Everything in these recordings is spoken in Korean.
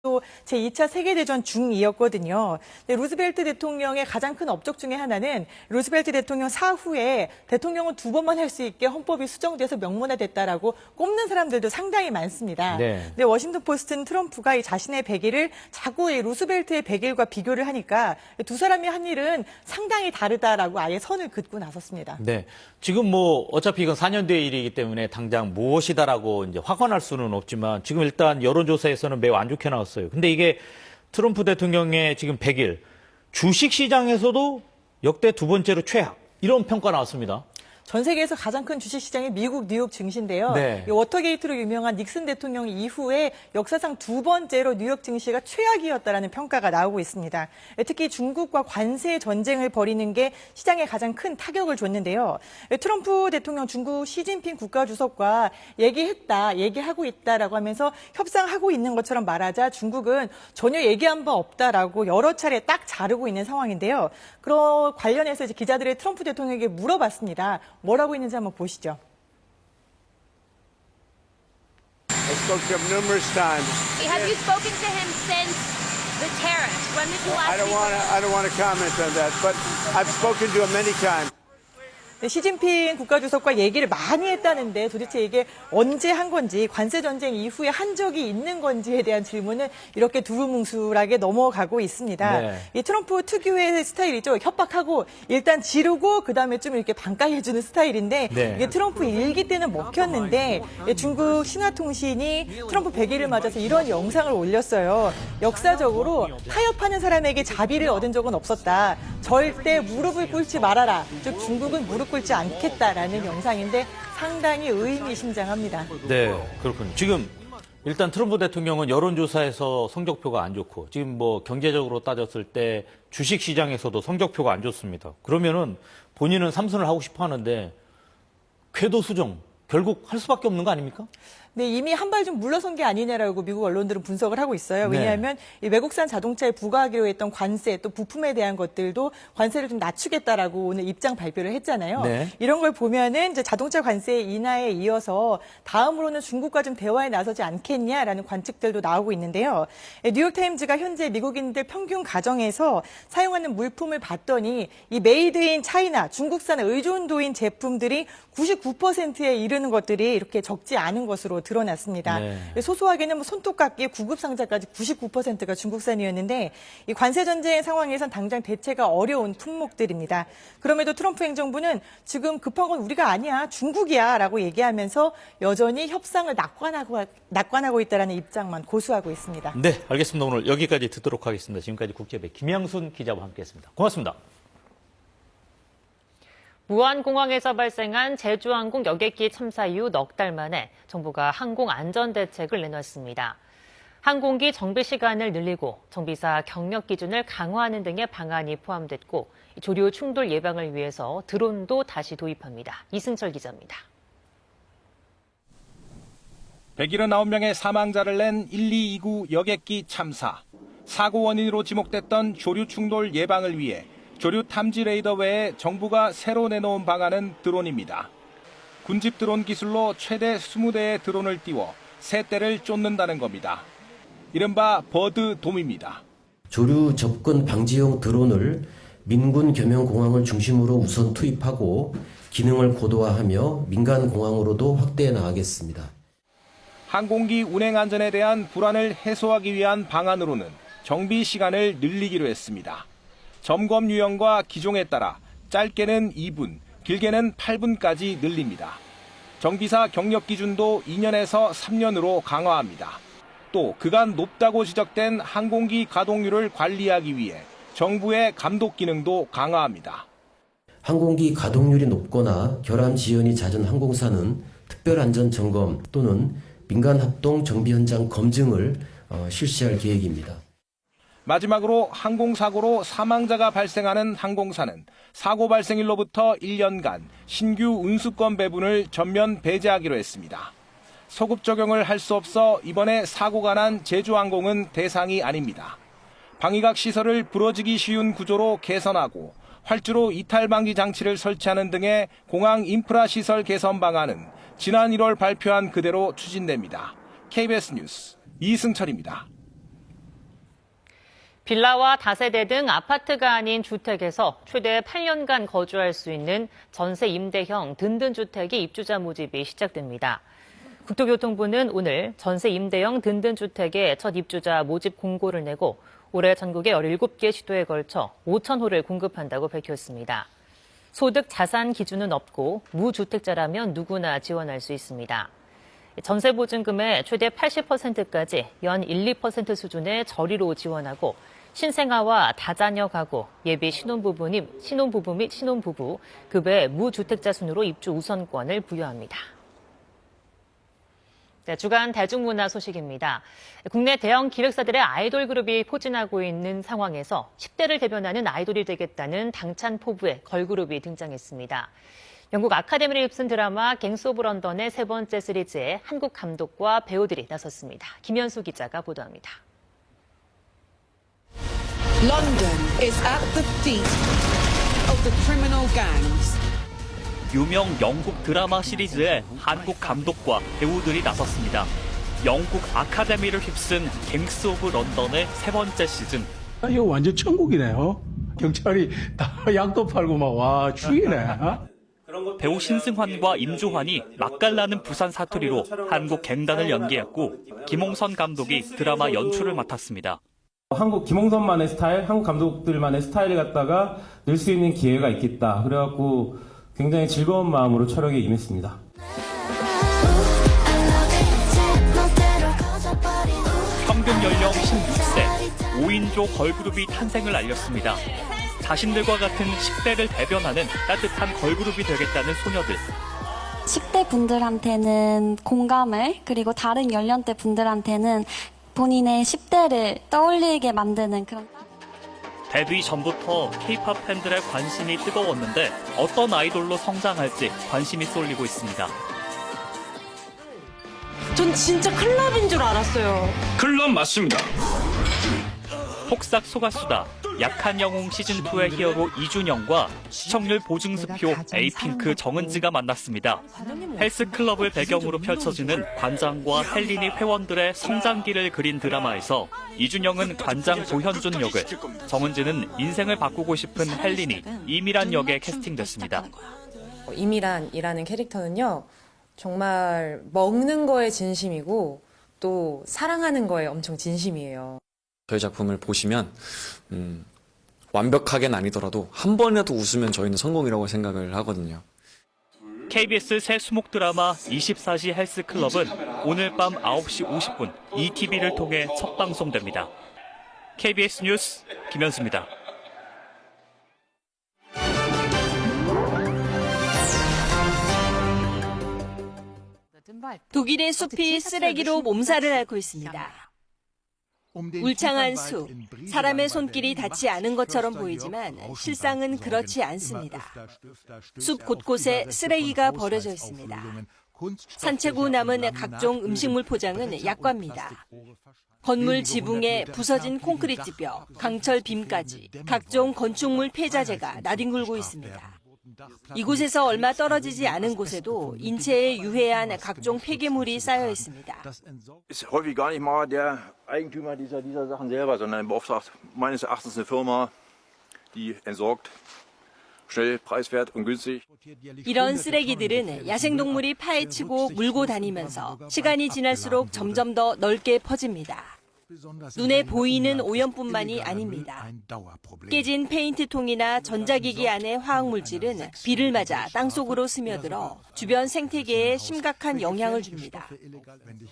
또 제2차 세계대전 중이었거든요. 루즈벨트 대통령의 가장 큰 업적 중에 하나는 루즈벨트 대통령 사후에 대통령은 2번만 할 수 있게 헌법이 수정돼서 명문화됐다라고 꼽는 사람들도 상당히 많습니다. 네. 근데 워싱턴 포스트는 트럼프가 이 자신의 100일을 자꾸 이 루즈벨트의 100일과 비교를 하니까 두 사람이 한 일은 상당히 다르다라고 아예 선을 긋고 나섰습니다. 네. 지금 뭐 어차피 이건 4년 뒤의 일이기 때문에 당장 무엇이다라고 이제 확언할 수는 없지만 지금 일단 여론조사에서는 매우 안 좋게 나왔어요. 근데 이게 트럼프 대통령의 지금 100일 주식 시장에서도 역대 2번째로 최악 이런 평가 나왔습니다. 전 세계에서 가장 큰 주식시장이 미국 뉴욕 증시인데요. 네. 이 워터게이트로 유명한 닉슨 대통령 이후에 역사상 2번째로 뉴욕 증시가 최악이었다라는 평가가 나오고 있습니다. 특히 중국과 관세 전쟁을 벌이는 게 시장에 가장 큰 타격을 줬는데요. 트럼프 대통령 중국 시진핑 국가주석과 얘기하고 있다라고 하면서 협상하고 있는 것처럼 말하자 중국은 전혀 얘기한 바 없다라고 여러 차례 딱 자르고 있는 상황인데요. 그런 관련해서 이제 기자들이 트럼프 대통령에게 물어봤습니다. 뭐라고 있는지 한번 보시죠. I spoke to him numerous times. Have you spoken to him since the tariffs? When did you last I don't want to comment on that, but I've spoken to him many times. 시진핑 국가주석과 얘기를 많이 했다는데 도대체 이게 언제 한 건지 관세 전쟁 이후에 한 적이 있는 건지에 대한 질문은 이렇게 두루뭉술하게 넘어가고 있습니다. 네. 이 트럼프 특유의 스타일이죠. 협박하고 일단 지르고 그다음에 좀 이렇게 반가이해주는 스타일인데 네. 이게 트럼프 일기 때는 먹혔는데 중국 신화통신이 트럼프 100일을 맞아서 이런 영상을 올렸어요. 역사적으로 타협하는 사람에게 자비를 얻은 적은 없었다. 절대 무릎을 꿇지 말아라. 즉 중국은 무릎 꿇지 않겠다라는 영상인데 상당히 의미심장합니다. 네, 그렇군요. 지금 일단 트럼프 대통령은 여론조사에서 성적표가 안 좋고 지금 뭐 경제적으로 따졌을 때 주식시장에서도 성적표가 안 좋습니다. 그러면은 본인은 삼선을 하고 싶어 하는데 궤도 수정 결국 할 수밖에 없는 거 아닙니까? 네, 이미 한 발 좀 물러선 게 아니냐라고 미국 언론들은 분석을 하고 있어요. 네. 왜냐하면 이 외국산 자동차에 부과하기로 했던 관세 또 부품에 대한 것들도 관세를 좀 낮추겠다라고 오늘 입장 발표를 했잖아요. 네. 이런 걸 보면은 이제 자동차 관세 인하에 이어서 다음으로는 중국과 좀 대화에 나서지 않겠냐라는 관측들도 나오고 있는데요. 뉴욕타임즈가 현재 미국인들 평균 가정에서 사용하는 물품을 봤더니 이 메이드 인 차이나 중국산 의존도인 제품들이 99%에 이르는 것들이 이렇게 적지 않은 것으로 드러났습니다. 네. 소소하게는 뭐 손톱깎이, 구급상자까지 99%가 중국산이었는데 이 관세 전쟁 상황에선 당장 대체가 어려운 품목들입니다. 그럼에도 트럼프 행정부는 지금 급한 건 우리가 아니야, 중국이야라고 얘기하면서 여전히 협상을 낙관하고 있다라는 입장만 고수하고 있습니다. 네, 알겠습니다. 오늘 여기까지 듣도록 하겠습니다. 지금까지 국제배 김양순 기자와 함께했습니다. 고맙습니다. 무안공항에서 발생한 제주항공 여객기 참사 이후 넉 달 만에 정부가 항공안전대책을 내놨습니다. 항공기 정비 시간을 늘리고 정비사 경력 기준을 강화하는 등의 방안이 포함됐고 조류 충돌 예방을 위해서 드론도 다시 도입합니다. 이승철 기자입니다. 179명의 사망자를 낸 1229 여객기 참사. 사고 원인으로 지목됐던 조류 충돌 예방을 위해 조류 탐지 레이더 외에 정부가 새로 내놓은 방안은 드론입니다. 군집 드론 기술로 최대 20대의 드론을 띄워 새 떼를 쫓는다는 겁니다. 이른바 버드돔입니다. 조류 접근 방지용 드론을 민군 겸용공항을 중심으로 우선 투입하고 기능을 고도화하며 민간 공항으로도 확대해 나가겠습니다. 항공기 운행 안전에 대한 불안을 해소하기 위한 방안으로는 정비 시간을 늘리기로 했습니다. 점검 유형과 기종에 따라 짧게는 2분, 길게는 8분까지 늘립니다. 정비사 경력 기준도 2년에서 3년으로 강화합니다. 또 그간 높다고 지적된 항공기 가동률을 관리하기 위해 정부의 감독 기능도 강화합니다. 항공기 가동률이 높거나 결함 지연이 잦은 항공사는 특별안전 점검 또는 민간 합동 정비 현장 검증을 실시할 계획입니다. 마지막으로 항공사고로 사망자가 발생하는 항공사는 사고 발생일로부터 1년간 신규 운수권 배분을 전면 배제하기로 했습니다. 소급 적용을 할 수 없어 이번에 사고가 난 제주항공은 대상이 아닙니다. 방위각 시설을 부러지기 쉬운 구조로 개선하고 활주로 이탈 방지 장치를 설치하는 등의 공항 인프라 시설 개선 방안은 지난 1월 발표한 그대로 추진됩니다. KBS 뉴스 이승철입니다. 빌라와 다세대 등 아파트가 아닌 주택에서 최대 8년간 거주할 수 있는 전세 임대형 든든주택의 입주자 모집이 시작됩니다. 국토교통부는 오늘 전세 임대형 든든주택의 첫 입주자 모집 공고를 내고 올해 전국의 17개 시도에 걸쳐 5,000호를 공급한다고 밝혔습니다. 소득 자산 기준은 없고 무주택자라면 누구나 지원할 수 있습니다. 전세보증금의 최대 80%까지 연 1, 2% 수준의 저리로 지원하고 신생아와 다자녀 가구, 예비 신혼부부 및 신혼부부, 급의 무주택자 순으로 입주 우선권을 부여합니다. 네, 주간 대중문화 소식입니다. 국내 대형 기획사들의 아이돌 그룹이 포진하고 있는 상황에서 10대를 대변하는 아이돌이 되겠다는 당찬 포부의 걸그룹이 등장했습니다. 영국 아카데미를 휩쓴 드라마 갱스 오브 런던의 세 번째 시리즈에 한국 감독과 배우들이 나섰습니다. 김현수 기자가 보도합니다. London is at the feet of the criminal gangs. 유명 영국 드라마 시리즈에 한국 감독과 배우들이 나섰습니다. 영국 아카데미를 휩쓴 갱스 오브 런던의 세 번째 시즌. 이거 완전 천국이네요. 경찰이 다 약도 팔고 막 와 죽이네. 배우 신승환과 임주환이 맛깔나는 부산 사투리로 한국 갱단을 연기했고 김홍선 감독이 드라마 연출을 맡았습니다. 한국 김홍선만의 스타일, 한국 감독들만의 스타일을 갖다가 늘 수 있는 기회가 있겠다. 그래갖고 굉장히 즐거운 마음으로 촬영에 임했습니다. 평균 연령 16세, 5인조 걸그룹이 탄생을 알렸습니다. 자신들과 같은 10대를 대변하는 따뜻한 걸그룹이 되겠다는 소녀들. 10대 분들한테는 공감을, 그리고 다른 연령대 분들한테는 본인의 10대를 떠올리게 만드는 그런. 데뷔 전부터 K-팝 팬들의 관심이 뜨거웠는데 어떤 아이돌로 성장할지 관심이 쏠리고 있습니다. 전 진짜 클럽인 줄 알았어요. 클럽 맞습니다. 폭삭 소가수다, 약한 영웅 시즌2의 히어로 이준영과 시청률 보증수표 에이핑크 정은지가 만났습니다. 헬스클럽을 배경으로 펼쳐지는 관장과 헬린이 회원들의 성장기를 그린 드라마에서 이준영은 관장 조현준 역을, 정은지는 인생을 바꾸고 싶은 헬린이 이미란 역에 캐스팅됐습니다. 이미란이라는 캐릭터는요, 정말 먹는 거에 진심이고 또 사랑하는 거에 엄청 진심이에요. 저희 작품을 보시면 완벽하게는 아니더라도 한 번이라도 웃으면 저희는 성공이라고 생각을 하거든요. KBS 새 수목 드라마 24시 헬스클럽은 오늘 밤 9시 50분 ETV를 통해 첫 방송됩니다. KBS 뉴스 김현수입니다. 독일의 숲이 쓰레기로 몸살을 앓고 있습니다. 울창한 숲, 사람의 손길이 닿지 않은 것처럼 보이지만 실상은 그렇지 않습니다. 숲 곳곳에 쓰레기가 버려져 있습니다. 산책 후 남은 각종 음식물 포장은 약과입니다. 건물 지붕에 부서진 콘크리트 뼈, 강철 빔까지 각종 건축물 폐자재가 나뒹굴고 있습니다. 이곳에서 얼마 떨어지지 않은 곳에도 인체에 유해한 각종 폐기물이 쌓여 있습니다. Ist häufig gar nicht mal der Eigentümer dieser Sachen selber, sondern beauftragt meines Erachtens eine Firma, die entsorgt, schnell, preiswert und günstig. 이런 쓰레기들은 야생동물이 파헤치고 물고 다니면서 시간이 지날수록 점점 더 넓게 퍼집니다. 눈에 보이는 오염뿐만이 아닙니다. 깨진 페인트통이나 전자기기 안의 화학물질은 비를 맞아 땅속으로 스며들어 주변 생태계에 심각한 영향을 줍니다.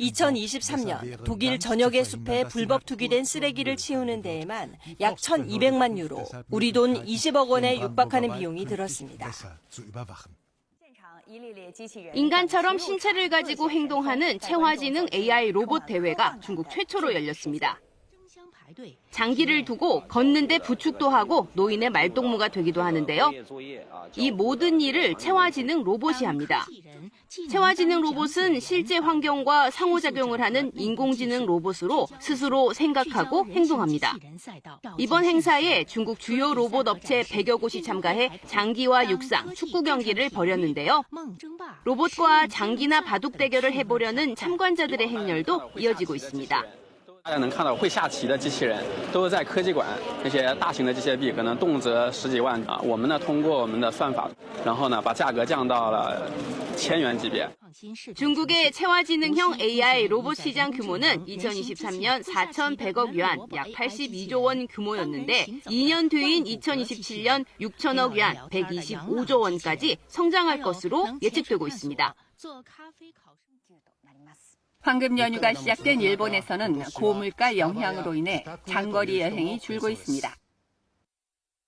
2023년 독일 전역의 숲에 불법 투기된 쓰레기를 치우는 데에만 약 1,200만 유로, 우리 돈 20억 원에 육박하는 비용이 들었습니다. 인간처럼 신체를 가지고 행동하는 체화지능 AI 로봇 대회가 중국 최초로 열렸습니다. 장기를 두고 걷는데 부축도 하고 노인의 말동무가 되기도 하는데요. 이 모든 일을 체화지능 로봇이 합니다. 체화지능 로봇은 실제 환경과 상호작용을 하는 인공지능 로봇으로 스스로 생각하고 행동합니다. 이번 행사에 중국 주요 로봇 업체 100여 곳이 참가해 장기와 육상, 축구 경기를 벌였는데요. 로봇과 장기나 바둑 대결을 해보려는 참관자들의 행렬도 이어지고 있습니다. 大家能看到会下棋的机器人都是在科技馆，那些大型的机械臂可能动辄十几万啊。我们呢通过我们的算法，然后呢把价格降到了1000元级别。 중국의 체화지능형 AI 로봇 시장 규모는 2023년 4,100억 yuan, 약 82조 원 규모였는데 2년 뒤인 2027년 6천억 yuan, 125조 원까지 성장할 것으로 예측되고 있습니다. 황금 연휴가 시작된 일본에서는 고물가 영향으로 인해 장거리 여행이 줄고 있습니다.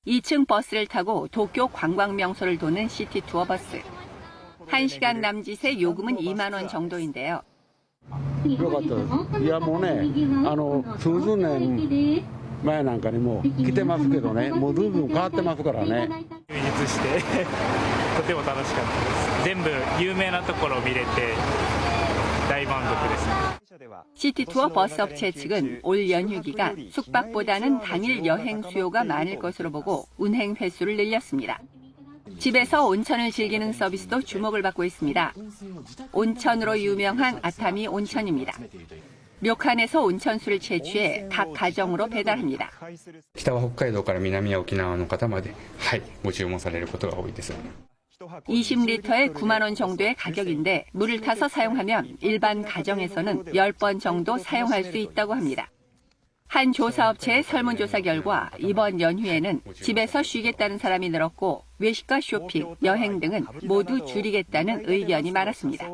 2층 버스를 타고 도쿄 관광 명소를 도는 시티투어 버스. 1시간 남짓의 요금은 2만 원 정도인데요. よかったです。いやもうね、数十年前なんかにも来てますけどね、もう随分変わってますからね。充実してとても楽しかったです。全部有名なところを見れて大満足ですね。 시티투어 버스 업체 측은 올 연휴 기간 숙박보다는 당일 여행 수요가 많을 것으로 보고 운행 횟수를 늘렸습니다. 집에서 온천을 즐기는 서비스도 주목을 받고 있습니다. 온천으로 유명한 아타미 온천입니다. 료칸에서 온천수를 채취해 각 가정으로 배달합니다. 北は北海道から南は沖縄の方まで、ご注文されることが多いです。 20리터에 9만 원 정도의 가격인데 물을 타서 사용하면 일반 가정에서는 10번 정도 사용할 수 있다고 합니다. 한 조사업체의 설문조사 결과 이번 연휴에는 집에서 쉬겠다는 사람이 늘었고 외식과 쇼핑, 여행 등은 모두 줄이겠다는 의견이 많았습니다.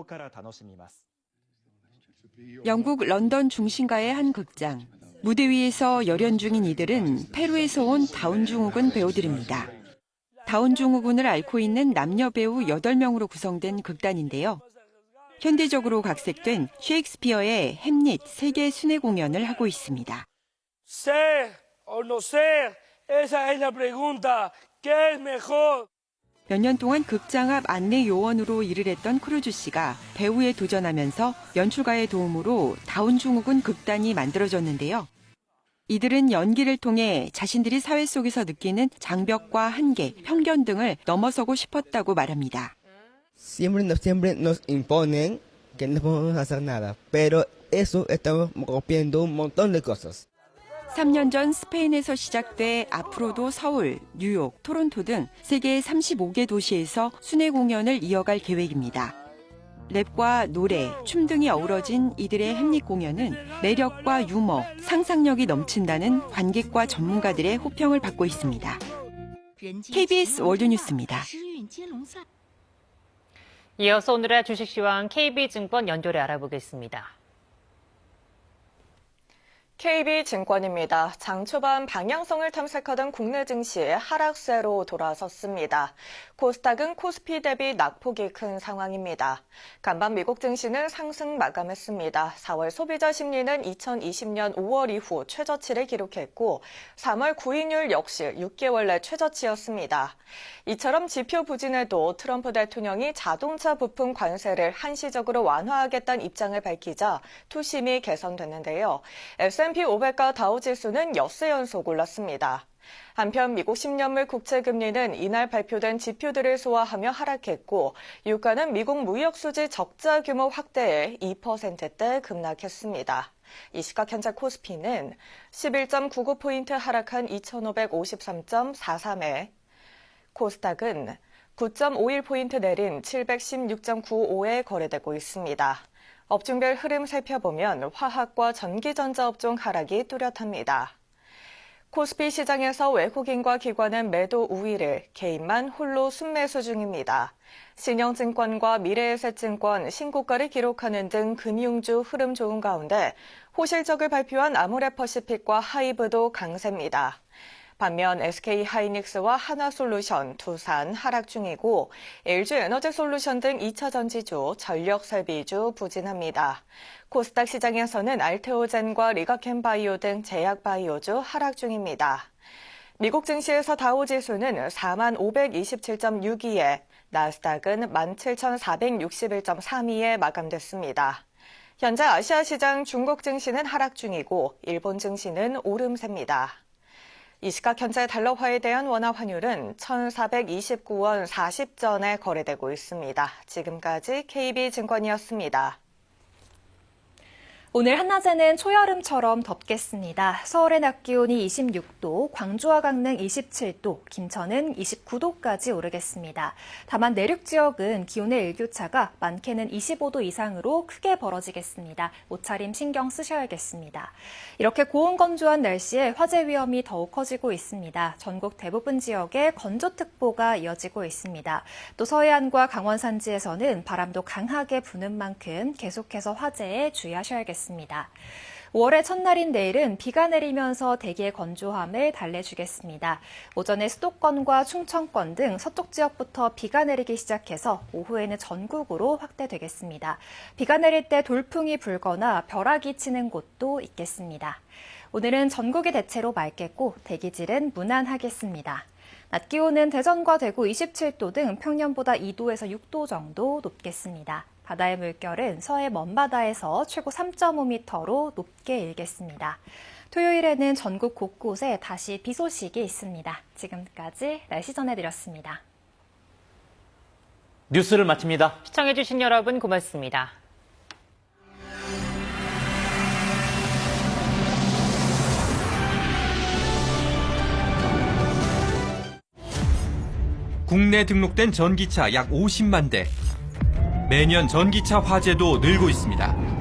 영국 런던 중심가의 한 극장. 무대 위에서 열연 중인 이들은 페루에서 온 다운 증후군 배우들입니다. 다운 증후군을 앓고 있는 남녀 배우 8명으로 구성된 극단인데요. 현대적으로 각색된 셰익스피어의 햄릿 세계 순회 공연을 하고 있습니다. Ser o no ser, esa es la pregunta. ¿Qué es mejor? 몇 년 동안 극장 앞 안내 요원으로 일을 했던 크루즈 씨가 배우에 도전하면서 연출가의 도움으로 다운 증후군 극단이 만들어졌는데요. 이들은 연기를 통해 자신들이 사회 속에서 느끼는 장벽과 한계, 편견 등을 넘어서고 싶었다고 말합니다. Siempre nos imponen que no podemos hacer nada, pero eso estamos copiando un montón de cosas. 3년 전 스페인에서 시작돼 앞으로도 서울, 뉴욕, 토론토 등 세계 35개 도시에서 순회 공연을 이어갈 계획입니다. 랩과 노래, 춤 등이 어우러진 이들의 햄릿 공연은 매력과 유머, 상상력이 넘친다는 관객과 전문가들의 호평을 받고 있습니다. KBS 월드뉴스입니다. 이어서 오늘의 주식시황 KB증권 연결해 알아보겠습니다. KB증권입니다. 장 초반 방향성을 탐색하던 국내 증시 하락세로 돌아섰습니다. 코스닥은 코스피 대비 낙폭이 큰 상황입니다. 간밤 미국 증시는 상승 마감했습니다. 4월 소비자 심리는 2020년 5월 이후 최저치를 기록했고 3월 구인율 역시 6개월 내 최저치였습니다. 이처럼 지표 부진에도 트럼프 대통령이 자동차 부품 관세를 한시적으로 완화하겠다는 입장을 밝히자 투심이 개선됐는데요. S&P 500과 다우지수는 엿새 연속 올랐습니다. 한편 미국 10년물 국채금리는 이날 발표된 지표들을 소화하며 하락했고 유가는 미국 무역수지 적자 규모 확대에 2%대 급락했습니다. 이 시각 현재 코스피는 11.99포인트 하락한 2553.43에 코스닥은 9.51포인트 내린 716.95에 거래되고 있습니다. 업종별 흐름 살펴보면 화학과 전기전자 업종 하락이 뚜렷합니다. 코스피 시장에서 외국인과 기관은 매도 우위를 개인만 홀로 순매수 중입니다. 신영증권과 미래에셋증권 신고가를 기록하는 등 금융주 흐름 좋은 가운데 호실적을 발표한 아모레퍼시픽과 하이브도 강세입니다. 반면 SK하이닉스와 하나솔루션, 두산 하락 중이고 LG에너지솔루션 등 2차전지주, 전력설비주 부진합니다. 코스닥 시장에서는 알테오젠과 리가켄바이오 등 제약바이오주 하락 중입니다. 미국 증시에서 다우지수는 4527.62에 나스닥은 17,461.32에 마감됐습니다. 현재 아시아 시장 중국 증시는 하락 중이고 일본 증시는 오름세입니다. 이 시각 현재 달러화에 대한 원화 환율은 1,429원 40전에 거래되고 있습니다. 지금까지 KB증권이었습니다. 오늘 한낮에는 초여름처럼 덥겠습니다. 서울의 낮 기온이 26도, 광주와 강릉 27도, 김천은 29도까지 오르겠습니다. 다만 내륙 지역은 기온의 일교차가 많게는 25도 이상으로 크게 벌어지겠습니다. 옷차림 신경 쓰셔야겠습니다. 이렇게 고온건조한 날씨에 화재 위험이 더욱 커지고 있습니다. 전국 대부분 지역에 건조특보가 이어지고 있습니다. 또 서해안과 강원 산지에서는 바람도 강하게 부는 만큼 계속해서 화재에 주의하셔야겠습니다. 5월의 첫날인 내일은 비가 내리면서 대기의 건조함을 달래주겠습니다. 오전에 수도권과 충청권 등 서쪽 지역부터 비가 내리기 시작해서 오후에는 전국으로 확대되겠습니다. 비가 내릴 때 돌풍이 불거나 벼락이 치는 곳도 있겠습니다. 오늘은 전국이 대체로 맑겠고 대기질은 무난하겠습니다. 낮 기온은 대전과 대구 27도 등 평년보다 2도에서 6도 정도 높겠습니다. 바다의 물결은 서해 먼바다에서 최고 3.5m로 높게 일겠습니다. 토요일에는 전국 곳곳에 다시 비 소식이 있습니다. 지금까지 날씨 전해드렸습니다. 뉴스를 마칩니다. 시청해주신 여러분 고맙습니다. 국내 등록된 전기차 약 50만 대. 매년 전기차 화재도 늘고 있습니다.